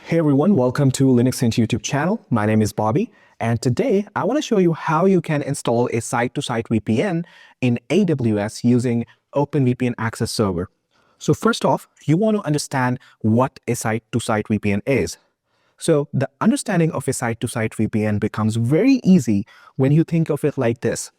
Hey everyone, welcome to Linux Hint YouTube channel. My name is Bobby, and today I want to show you how you can install a site-to-site VPN in AWS using OpenVPN Access Server. So first off, you want to understand what a site-to-site VPN is. So the understanding of a site-to-site VPN becomes very easy when you think of it like this.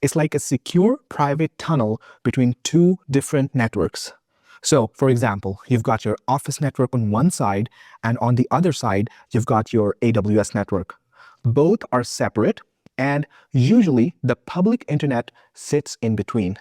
It's like a secure private tunnel between two different networks. So, for example, you've got your office network on one side, and on the other side, you've got your AWS network. Both are separate, and usually the public internet sits in between.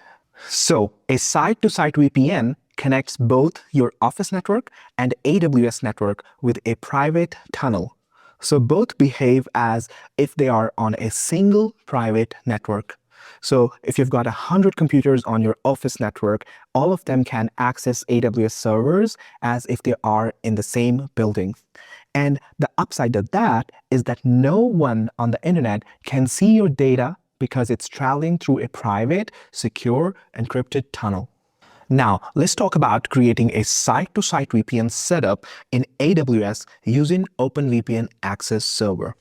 So, a site-to-site VPN connects both your office network and AWS network with a private tunnel. So both behave as if they are on a single private network. So if you've got 100 computers on your office network, all of them can access AWS servers as if they are in the same building. And the upside of that is that no one on the internet can see your data because it's traveling through a private, secure, encrypted tunnel. Now, let's talk about creating a site-to-site VPN setup in AWS using OpenVPN Access Server.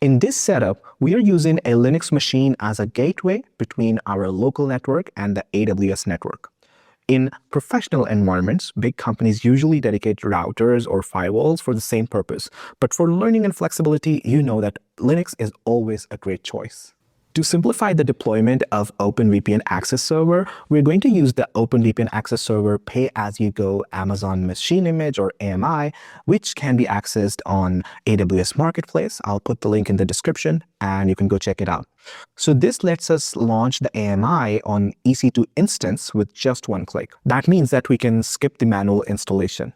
In this setup, we are using a Linux machine as a gateway between our local network and the AWS network. In professional environments, big companies usually dedicate routers or firewalls for the same purpose. But for learning and flexibility, you know that Linux is always a great choice. To simplify the deployment of OpenVPN Access Server, we're going to use the OpenVPN Access Server pay-as-you-go Amazon Machine Image or AMI, which can be accessed on AWS Marketplace. I'll put the link in the description and you can go check it out. So this lets us launch the AMI on EC2 instance with just one click. That means that we can skip the manual installation.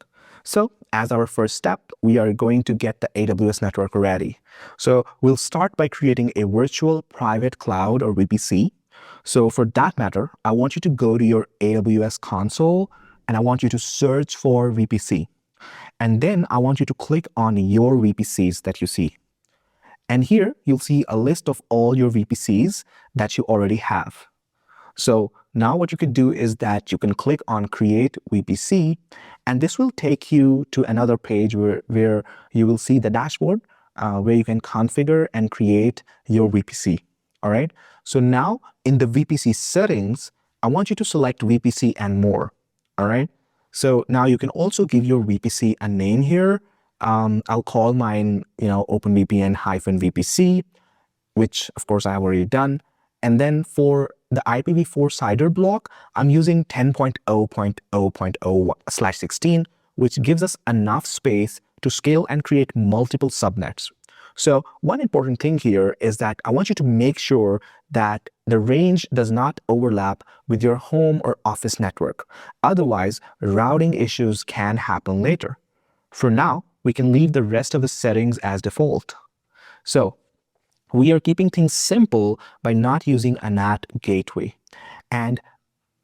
So as our first step, we are going to get the AWS network ready. So we'll start by creating a virtual private cloud or VPC. So for that matter, I want you to go to your AWS console and I want you to search for VPC. And then I want you to click on your VPCs that you see. And here you'll see a list of all your VPCs that you already have. So now what you can do is that you can click on Create VPC, and this will take you to another page where you will see the dashboard where you can configure and create your VPC. All right. So now in the VPC settings, I want you to select VPC and more. All right. So now you can also give your VPC a name here. I'll call mine, OpenVPN-VPC, which of course I have already done. And then for the IPv4 CIDR block, I'm using 10.0.0.0/16, which gives us enough space to scale and create multiple subnets. So one important thing here is that I want you to make sure that the range does not overlap with your home or office network. Otherwise, routing issues can happen later. For now, we can leave the rest of the settings as default. So we are keeping things simple by not using a NAT gateway. And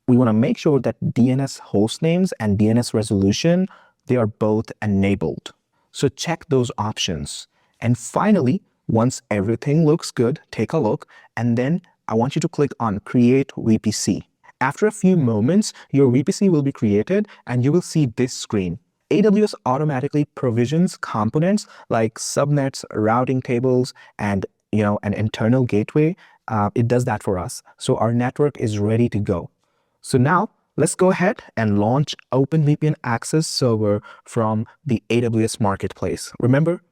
we want to make sure that DNS hostnames and DNS resolution, they are both enabled. So check those options. And finally, once everything looks good, take a look, and then I want you to click on Create VPC. After a few moments, your VPC will be created and you will see this screen. AWS automatically provisions components like subnets, routing tables, and an internal gateway. It does that for us. So our network is ready to go. So now let's go ahead and launch OpenVPN Access Server from the AWS Marketplace. Remember,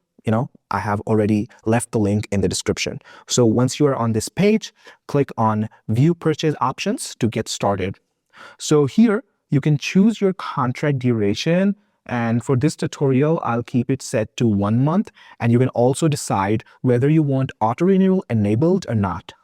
I have already left the link in the description. So once you are on this page, click on View Purchase Options to get started. So here you can choose your contract duration. And for this tutorial, I'll keep it set to 1 month. And you can also decide whether you want auto renewal enabled or not.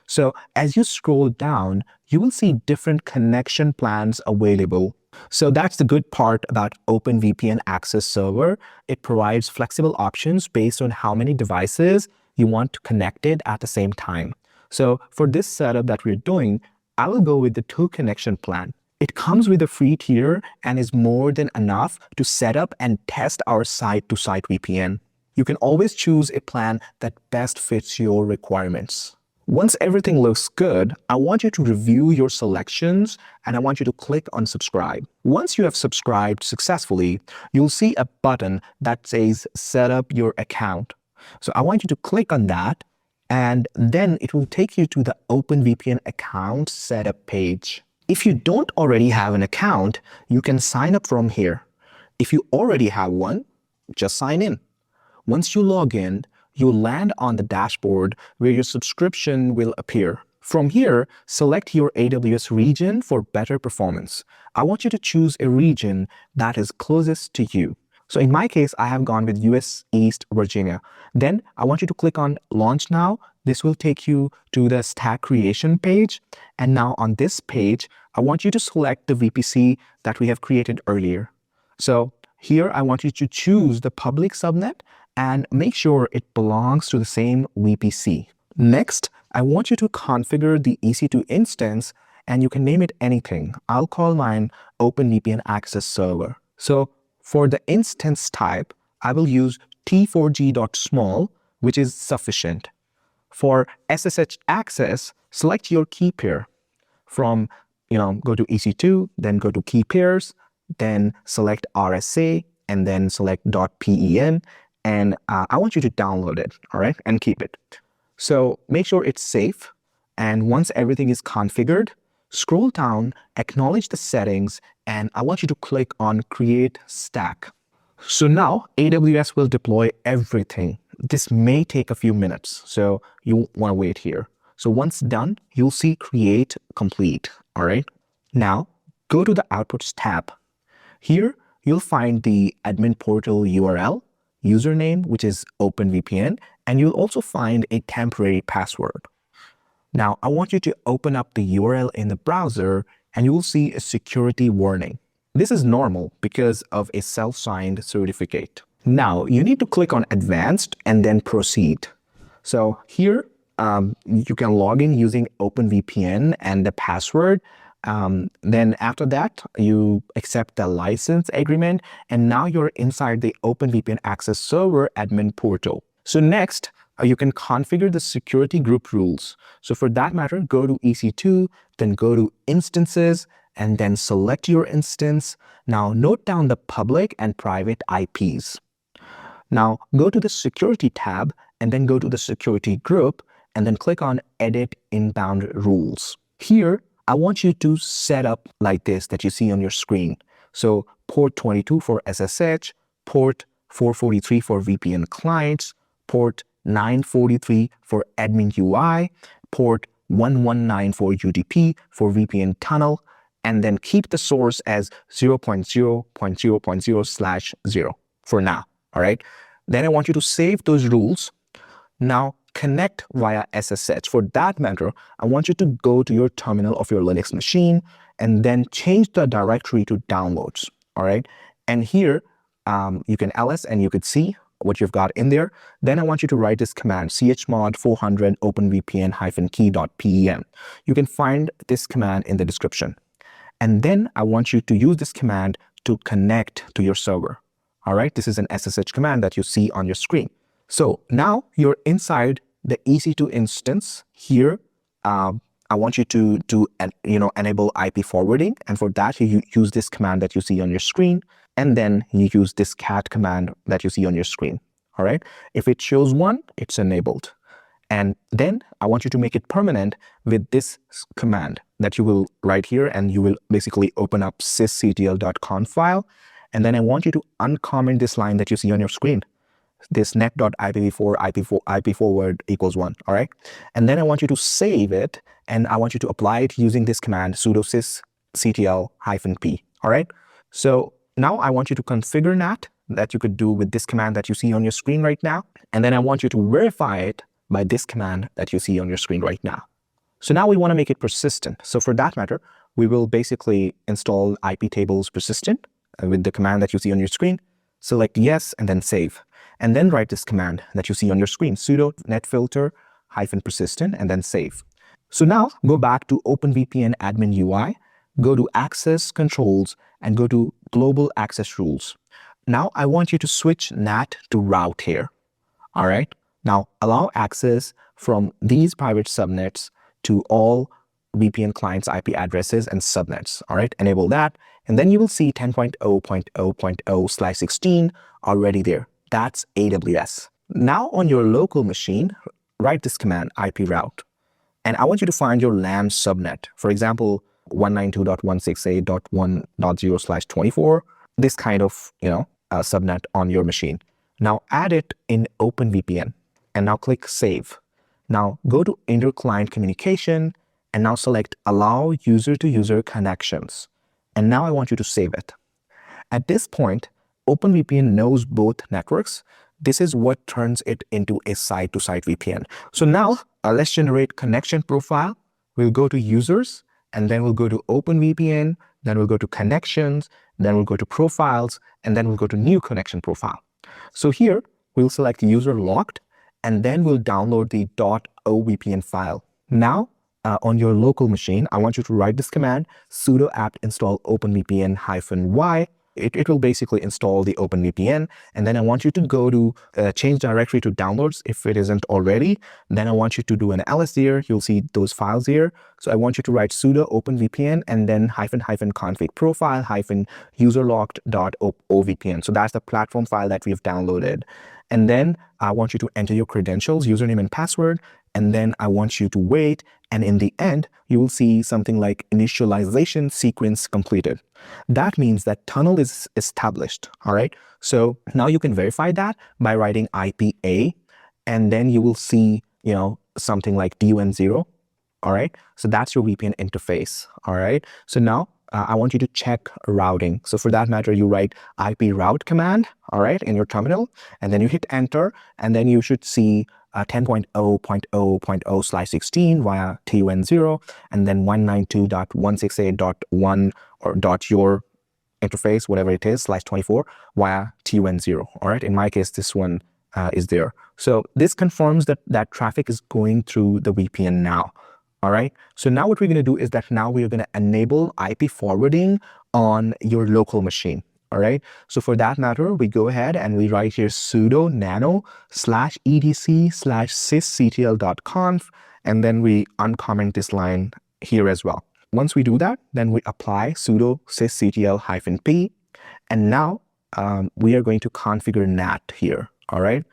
So as you scroll down, you will see different connection plans available. So that's the good part about OpenVPN Access Server. It provides flexible options based on how many devices you want connected at the same time. So for this setup that we're doing, I will go with the 2 connection plan. It comes with a free tier and is more than enough to set up and test our site-to-site VPN. You can always choose a plan that best fits your requirements. Once everything looks good, I want you to review your selections and I want you to click on subscribe. Once you have subscribed successfully, you'll see a button that says set up your account. So I want you to click on that and then it will take you to the OpenVPN account setup page. If you don't already have an account, you can sign up from here. If you already have one, just sign in. Once you log in, you'll land on the dashboard where your subscription will appear. From here, select your AWS region for better performance. I want you to choose a region that is closest to you. So in my case, I have gone with US East Virginia. Then I want you to click on Launch Now. This will take you to the stack creation page. And now on this page, I want you to select the VPC that we have created earlier. So here, I want you to choose the public subnet and make sure it belongs to the same VPC. Next, I want you to configure the EC2 instance and you can name it anything. I'll call mine OpenVPN Access Server. So for the instance type, I will use t4g.small, which is sufficient. For SSH access, select your key pair. From, go to EC2, then go to key pairs, then select RSA, and then select .pen, and I want you to download it, all right, and keep it. So make sure it's safe, and once everything is configured, scroll down, acknowledge the settings, and I want you to click on Create Stack. So now AWS will deploy everything. This may take a few minutes, so you want to wait here. So once done, you'll see Create Complete, all right? Now, go to the Outputs tab. Here, you'll find the admin portal URL, username, which is OpenVPN, and you'll also find a temporary password. Now, I want you to open up the URL in the browser and you will see a security warning. This is normal because of a self-signed certificate. Now, you need to click on Advanced and then Proceed. So here, you can log in using OpenVPN and the password. Then after that, you accept the license agreement, and now you're inside the OpenVPN Access Server admin portal. So next, you can configure the security group rules. So for that matter, go to EC2, then go to Instances, and then select your instance. Now note down the public and private IPs. Now go to the Security tab, and then go to the Security group, and then click on Edit Inbound Rules. Here, I want you to set up like this that you see on your screen. So port 22 for SSH, port 443 for VPN clients, port 943 for admin UI, port 119 for UDP for VPN tunnel, and then keep the source as 0.0.0.0/0 for now, all right? Then I want you to save those rules. Now connect via SSH. For that matter, I want you to go to your terminal of your Linux machine and then change the directory to downloads, all right? And here, you can ls and you could see what you've got in there. Then I want you to write this command, chmod 400 openvpn-key.pen. You can find this command in the description. And then I want you to use this command to connect to your server, all right? This is an SSH command that you see on your screen. So now you're inside the EC2 instance. Here, I want you to enable IP forwarding. And for that, you use this command that you see on your screen. And then you use this cat command that you see on your screen. All right. If it shows 1, it's enabled. And then I want you to make it permanent with this command that you will write here. And you will basically open up sysctl.conf file. And then I want you to uncomment this line that you see on your screen. This net.ipv4 IP forward equals 1, all right? And then I want you to save it, and I want you to apply it using this command, sudo sysctl-p, all right? So now I want you to configure NAT that you could do with this command that you see on your screen right now. And then I want you to verify it by this command that you see on your screen right now. So now we want to make it persistent. So for that matter, we will basically install iptables persistent with the command that you see on your screen. Select yes, and then save. And then write this command that you see on your screen, sudo netfilter-persistent, and then save. So now go back to OpenVPN admin UI, go to access controls, and go to global access rules. Now I want you to switch NAT to route here. All right. Now allow access from these private subnets to all VPN clients' IP addresses and subnets. All right, enable that. And then you will see 10.0.0.0/16 already there. That's AWS. Now on your local machine, write this command iproute. And I want you to find your LAN subnet. For example, 192.168.1.0/24, this kind of, subnet on your machine. Now add it in OpenVPN and now click save. Now go to inter-client communication and now select allow user-to-user connections. And now I want you to save it. At this point, OpenVPN knows both networks. This is what turns it into a site-to-site VPN. So now let's generate connection profile. We'll go to users, and then we'll go to OpenVPN, then we'll go to connections, then we'll go to profiles, and then we'll go to new connection profile. So here we'll select user locked, and then we'll download the .ovpn file. Now on your local machine, I want you to write this command sudo apt install openvpn-y. It will basically install the OpenVPN, and then I want you to go to change directory to downloads if it isn't already. Then I want you to do an ls here. You'll see those files here. So I want you to write sudo openvpn and then --config profile -userlocked.ovpn. So that's the platform file that we've downloaded. And then I want you to enter your credentials, username and password, and then I want you to wait. And in the end, you will see something like initialization sequence completed. That means that tunnel is established. All right. So now you can verify that by writing IPA, and then you will see, something like DUN0. All right. So that's your VPN interface. All right. So now I want you to check routing. So for that matter, you write iproute command, all right, in your terminal, and then you hit enter, and then you should see 10.0.0.0/16 via TUN0, and then 192.168.1 or .your interface, whatever it is, /24 via TUN0. All right. In my case, this one is there. So this confirms that that traffic is going through the VPN now. All right. So now what we're going to do is that now we are going to enable IP forwarding on your local machine. All right. So for that matter, we go ahead and we write here sudo nano/etc/sysctl.conf, and then we uncomment this line here as well. Once we do that, then we apply sudo sysctl-p, and now we are going to configure NAT here. All right.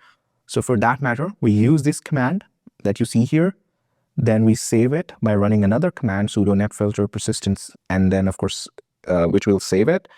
So for that matter, we use this command that you see here. Then we save it by running another command, sudo netfilter persistence, and then of course, which will save it.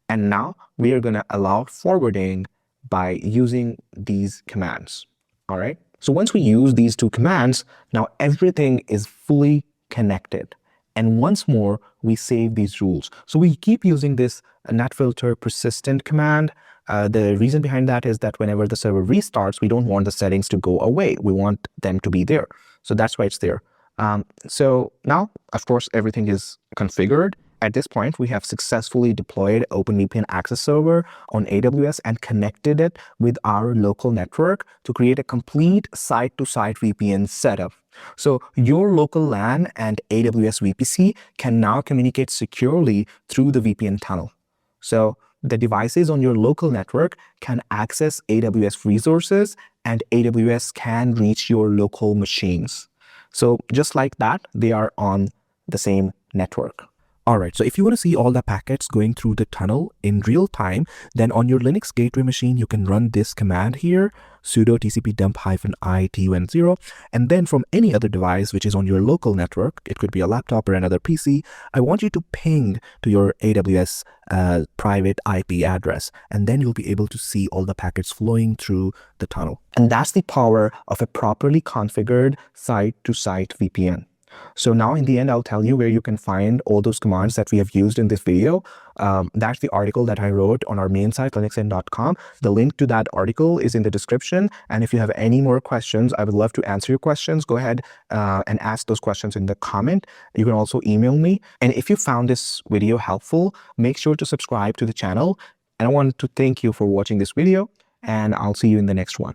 And now we are going to allow forwarding by using these commands. All right. So once we use these two commands, now everything is fully connected. And once more, we save these rules. So we keep using this netfilter persistent command. The reason behind that is that whenever the server restarts, we don't want the settings to go away. We want them to be there. So that's why it's there. So now, of course, everything is configured. At this point, we have successfully deployed OpenVPN Access Server on AWS and connected it with our local network to create a complete site-to-site VPN setup. So your local LAN and AWS VPC can now communicate securely through the VPN tunnel. So the devices on your local network can access AWS resources, and AWS can reach your local machines. So just like that, they are on the same network. All right, so if you want to see all the packets going through the tunnel in real time, then on your Linux gateway machine, you can run this command here, sudo tcp dump -i tun0, and then from any other device which is on your local network, it could be a laptop or another PC, I want you to ping to your AWS private IP address, and then you'll be able to see all the packets flowing through the tunnel. And that's the power of a properly configured site-to-site VPN. So now in the end, I'll tell you where you can find all those commands that we have used in this video. That's the article that I wrote on our main site, linuxn.com. The link to that article is in the description. And if you have any more questions, I would love to answer your questions. Go ahead and ask those questions in the comment. You can also email me. And if you found this video helpful, make sure to subscribe to the channel. And I want to thank you for watching this video, and I'll see you in the next one.